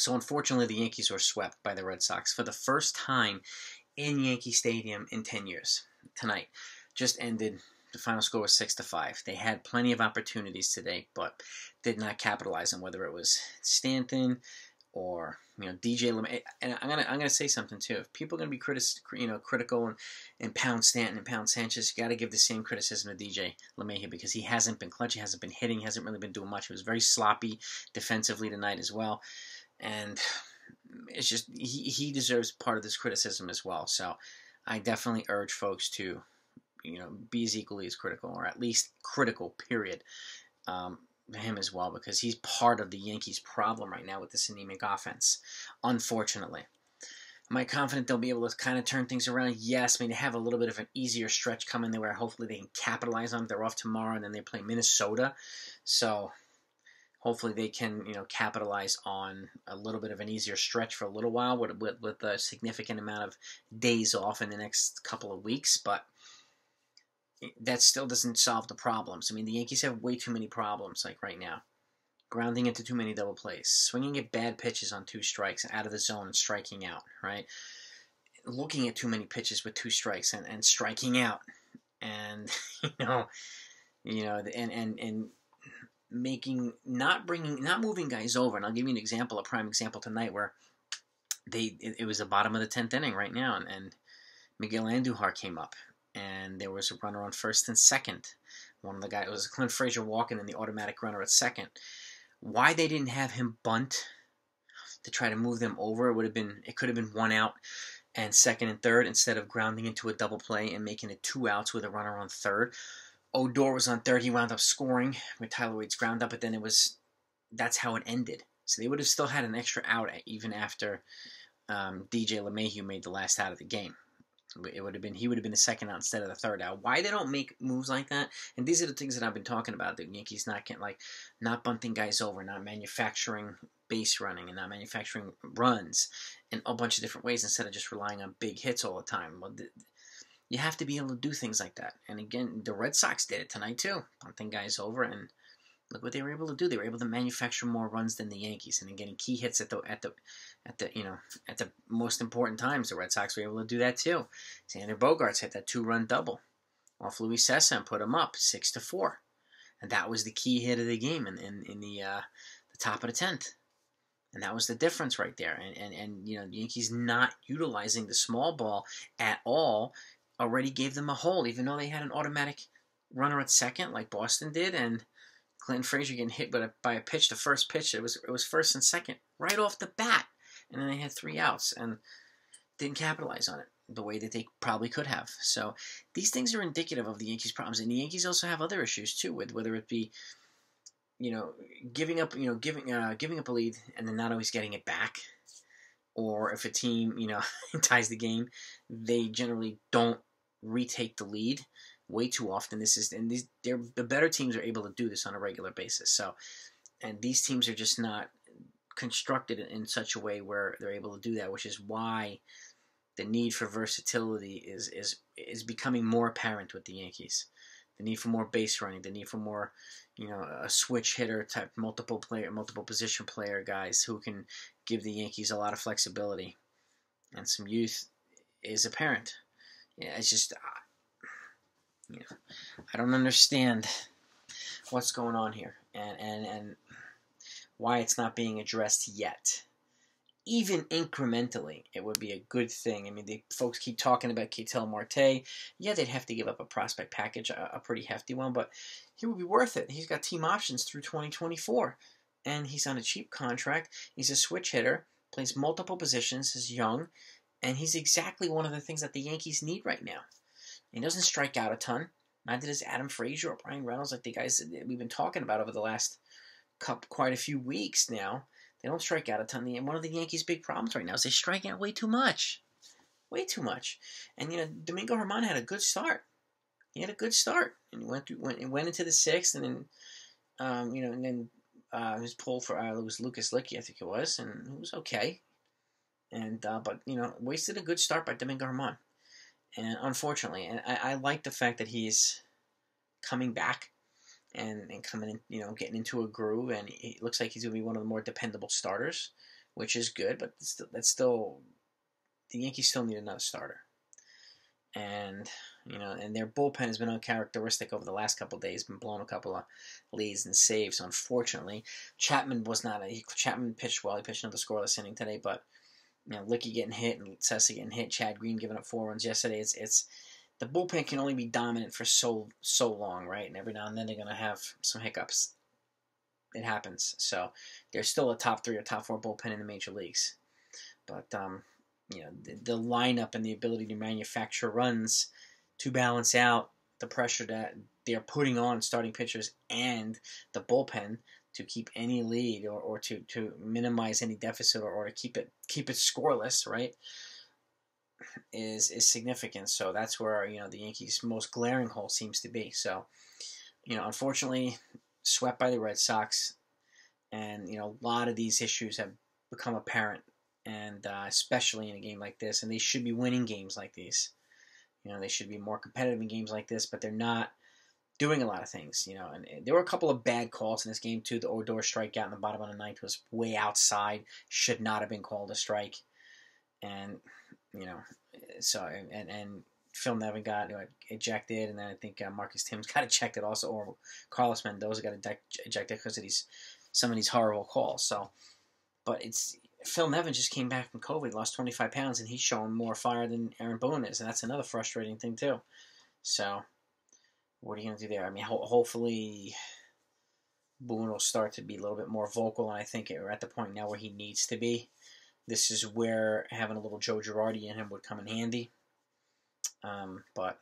So unfortunately, the Yankees were swept by the Red Sox for the first time in Yankee Stadium in 10 years. Tonight just ended. The final score was 6-5. They had plenty of opportunities today, but did not capitalize on, whether it was Stanton or DJ LeMay. And I'm gonna say something too. If people are gonna be critical and pound Stanton and pound Sanchez, you got to give the same criticism to DJ LeMay because he hasn't been clutch, he hasn't been hitting, he hasn't really been doing much. He was very sloppy defensively tonight as well, and it's just he deserves part of this criticism as well. So I definitely urge folks to be as equally as critical, or at least critical, period, him as well, because he's part of the Yankees' problem right now with this anemic offense, unfortunately. Am I confident they'll be able to kind of turn things around? Yes. I mean, they have a little bit of an easier stretch coming there where hopefully they can capitalize on it. They're off tomorrow, and then they play Minnesota. So hopefully they can, capitalize on a little bit of an easier stretch for a little while with a significant amount of days off in the next couple of weeks. But that still doesn't solve the problems. I mean, the Yankees have way too many problems, like right now. Grounding into too many double plays. Swinging at bad pitches on 2 strikes out of the zone and striking out, right? Looking at too many pitches with 2 strikes and striking out. And, and not moving guys over. And I'll give you a prime example tonight where it was the bottom of the 10th inning right now, and Miguel Andujar came up. And there was a runner on first and second. One of the guys, it was Clint Frazier walking and the automatic runner at second. Why they didn't have him bunt to try to move them over, it could have been 1 out and second and third instead of grounding into a double play and making it 2 outs with a runner on third. Odor was on third. He wound up scoring with Tyler Wade's ground up, but then that's how it ended. So they would have still had an extra out even after DJ LeMahieu made the last out of the game. He would have been the second out instead of the third out. Why they don't make moves like that? And these are the things that I've been talking about. The Yankees not bunting guys over, not manufacturing base running, and not manufacturing runs in a bunch of different ways instead of just relying on big hits all the time. Well, you have to be able to do things like that. And again, the Red Sox did it tonight too, bunting guys over, and look what they were able to do. They were able to manufacture more runs than the Yankees, and then getting key hits at the most important times. The Red Sox were able to do that too. Xander Bogaerts hit that 2-run double off Luis Cessa and put him up 6-4, and that was the key hit of the game in the top of the 10th, and that was the difference right there. And the Yankees not utilizing the small ball at all already gave them a hole, even though they had an automatic runner at second like Boston did, and Clinton Frazier getting hit by a pitch, the first pitch, it was first and second right off the bat. And then they had 3 outs and didn't capitalize on it the way that they probably could have. So these things are indicative of the Yankees' problems. And the Yankees also have other issues too, with whether it be, giving up a lead and then not always getting it back, or if a team, ties the game, they generally don't retake the lead way too often. The better teams are able to do this on a regular basis. So, and these teams are just not constructed in such a way where they're able to do that, which is why the need for versatility is becoming more apparent with the Yankees. The need for more base running, the need for more, a switch hitter type, multiple position player guys who can give the Yankees a lot of flexibility, and some youth is apparent. Yeah, it's just, I don't understand what's going on here, and why it's not being addressed yet. Even incrementally, it would be a good thing. I mean, the folks keep talking about Ketel Marte. Yeah, they'd have to give up a prospect package, a pretty hefty one, but he would be worth it. He's got team options through 2024, and he's on a cheap contract. He's a switch hitter, plays multiple positions, is young, and he's exactly one of the things that the Yankees need right now. He doesn't strike out a ton. Neither does Adam Frazier or Brian Reynolds, like the guys that we've been talking about over the last quite a few weeks now. They don't strike out a ton. And one of the Yankees' big problems right now is they strike out way too much. Way too much. And, Domingo Germán had a good start. He had a good start. And he went into the 6th, and then, he was pulled for, it was Lucas Licky, I think it was, and it was okay. But wasted a good start by Domingo Germán. And unfortunately, and I like the fact that he's coming back and coming in, getting into a groove, and it looks like he's going to be one of the more dependable starters which is good, but that's still the Yankees still need another starter. And and their bullpen has been uncharacteristic over the last couple of days. Been blowing a couple of leads and saves. Unfortunately, Chapman pitched well. He pitched another scoreless inning today, but Licky getting hit and Cessa getting hit. Chad Green giving up 4 runs yesterday. It's the bullpen can only be dominant for so long, right? And every now and then they're gonna have some hiccups. It happens. So they're still a top 3 or top 4 bullpen in the major leagues, but the lineup and the ability to manufacture runs to balance out the pressure that they're putting on starting pitchers and the bullpen to keep any lead or to minimize any deficit or to keep it scoreless, right, is significant. So that's where the Yankees' most glaring hole seems to be. So unfortunately, swept by the Red Sox, and a lot of these issues have become apparent. And especially in a game like this, and they should be winning games like these. They should be more competitive in games like this, but they're not doing a lot of things. And there were a couple of bad calls in this game too. The Odor strikeout in the bottom of the ninth was way outside; should not have been called a strike. And so and Phil Nevin got ejected, and then I think Marcus Timms got ejected also, or Carlos Mendoza got ejected because of some of these horrible calls. So, but Phil Nevin just came back from COVID, lost 25 pounds, and he's showing more fire than Aaron Boone is, and that's another frustrating thing too. So, what are you going to do there? I mean, hopefully Boone will start to be a little bit more vocal, and I think we're at the point now where he needs to be. This is where having a little Joe Girardi in him would come in handy. But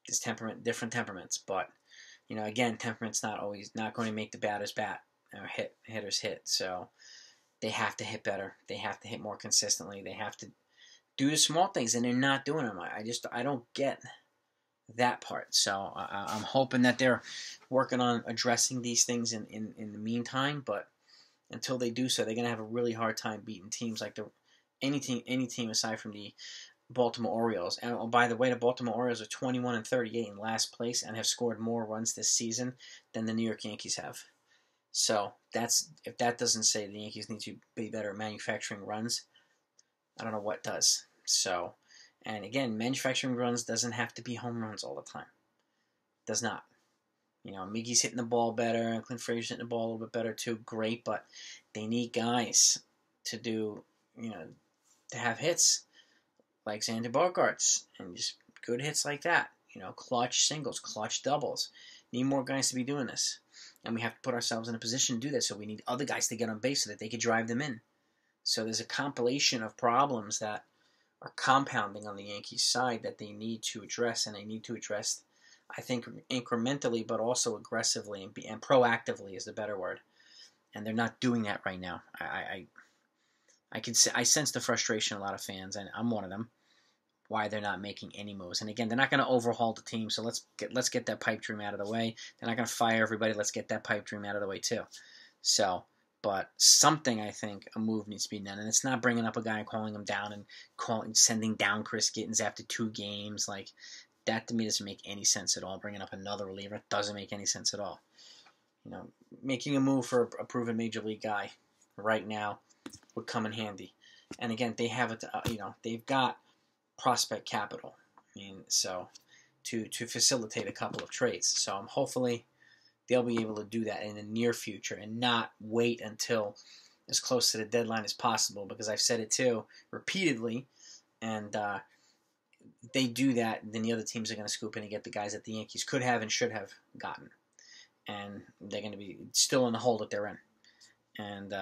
this different temperaments. But again, temperament's not going to make the batters bat or hitters hit. So they have to hit better. They have to hit more consistently. They have to do the small things, and they're not doing them. I don't get that part. So I'm hoping that they're working on addressing these things in the meantime. But until they do so, they're going to have a really hard time beating teams like any team aside from the Baltimore Orioles. And by the way, the Baltimore Orioles are 21-38 in last place and have scored more runs this season than the New York Yankees have. So if that doesn't say the Yankees need to be better at manufacturing runs, I don't know what does. So, and again, manufacturing runs doesn't have to be home runs all the time. Does not. Miggy's hitting the ball better, and Clint Frazier's hitting the ball a little bit better too. Great, but they need guys to do, to have hits like Xander Bogaerts and just good hits like that. Clutch singles, clutch doubles. Need more guys to be doing this. And we have to put ourselves in a position to do this, so we need other guys to get on base so that they could drive them in. So there's a compilation of problems that are compounding on the Yankees side that they need to address, and they need to address, I think, incrementally, but also aggressively and proactively is the better word. And they're not doing that right now. I sense the frustration of a lot of fans, and I'm one of them, why they're not making any moves. And again, they're not going to overhaul the team, so let's get that pipe dream out of the way. They're not going to fire everybody. Let's get that pipe dream out of the way too. So, but something, I think, a move needs to be done, and it's not bringing up a guy and calling him down and sending down Chris Gittens after 2 games. Like, that to me doesn't make any sense at all. Bringing up another reliever doesn't make any sense at all. Making a move for a proven major league guy right now would come in handy. And again, they have they've got prospect capital. So to facilitate a couple of trades. So hopefully they'll be able to do that in the near future and not wait until as close to the deadline as possible, because I've said it too repeatedly, and they do that, then the other teams are going to scoop in and get the guys that the Yankees could have and should have gotten, and they're going to be still in the hole that they're in, and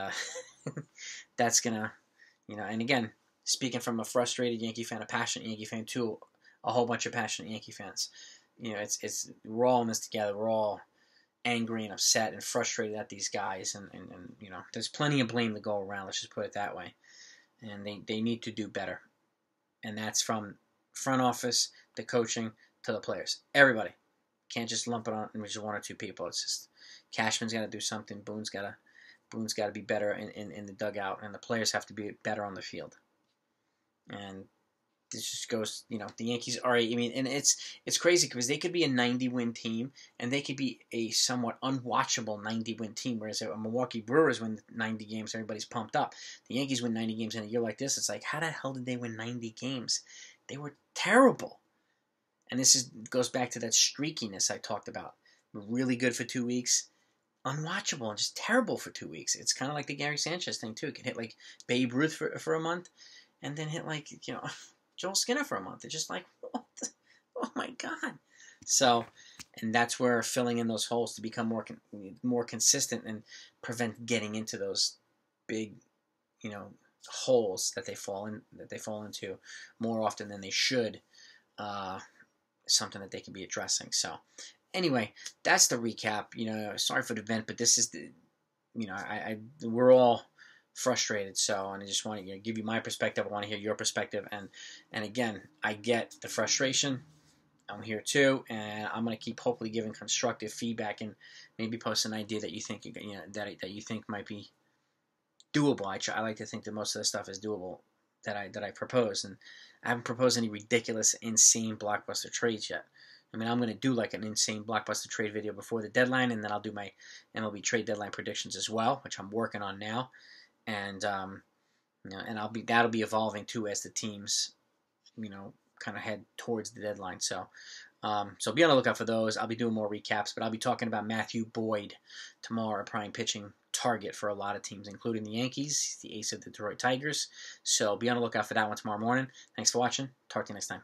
that's going to, and again, speaking from a frustrated Yankee fan, a passionate Yankee fan, to a whole bunch of passionate Yankee fans, we're all in this together. We're all angry and upset and frustrated at these guys, and there's plenty of blame to go around. Let's just put it that way, and they need to do better, and that's from front office, the coaching, to the players. Everybody can't just lump it on just 1 or 2 people. It's just Cashman's got to do something. Boone's got to be better in the dugout, and the players have to be better on the field. And this just goes, the Yankees are, I mean, and it's crazy because they could be a 90-win team, and they could be a somewhat unwatchable 90-win team, whereas a Milwaukee Brewers win 90 games, everybody's pumped up. The Yankees win 90 games in a year like this, it's like, how the hell did they win 90 games? They were terrible. And this goes back to that streakiness I talked about. Really good for 2 weeks, unwatchable and just terrible for 2 weeks. It's kind of like the Gary Sanchez thing, too. It can hit like Babe Ruth for a month, and then hit like, Joel Skinner for a month. It's just like, what the, oh my God. So, and that's where filling in those holes to become more consistent and prevent getting into those big, holes that they fall into more often than they should. Something that they can be addressing. So, anyway, that's the recap. Sorry for the vent, but this is the, we're all frustrated. So, and I just want to give you my perspective. I want to hear your perspective, and again, I get the frustration. I'm here too, and I'm going to keep hopefully giving constructive feedback and maybe post an idea that you think that you think might be doable. I like to think that most of the stuff is doable that I propose, and I haven't proposed any ridiculous, insane blockbuster trades yet. I mean, I'm going to do like an insane blockbuster trade video before the deadline, and then I'll do my MLB trade deadline predictions as well, which I'm working on now. And and that'll be evolving too as the teams, kind of head towards the deadline. So, so be on the lookout for those. I'll be doing more recaps, but I'll be talking about Matthew Boyd tomorrow, a prime pitching target for a lot of teams, including the Yankees, the ace of the Detroit Tigers. So be on the lookout for that one tomorrow morning. Thanks for watching. Talk to you next time.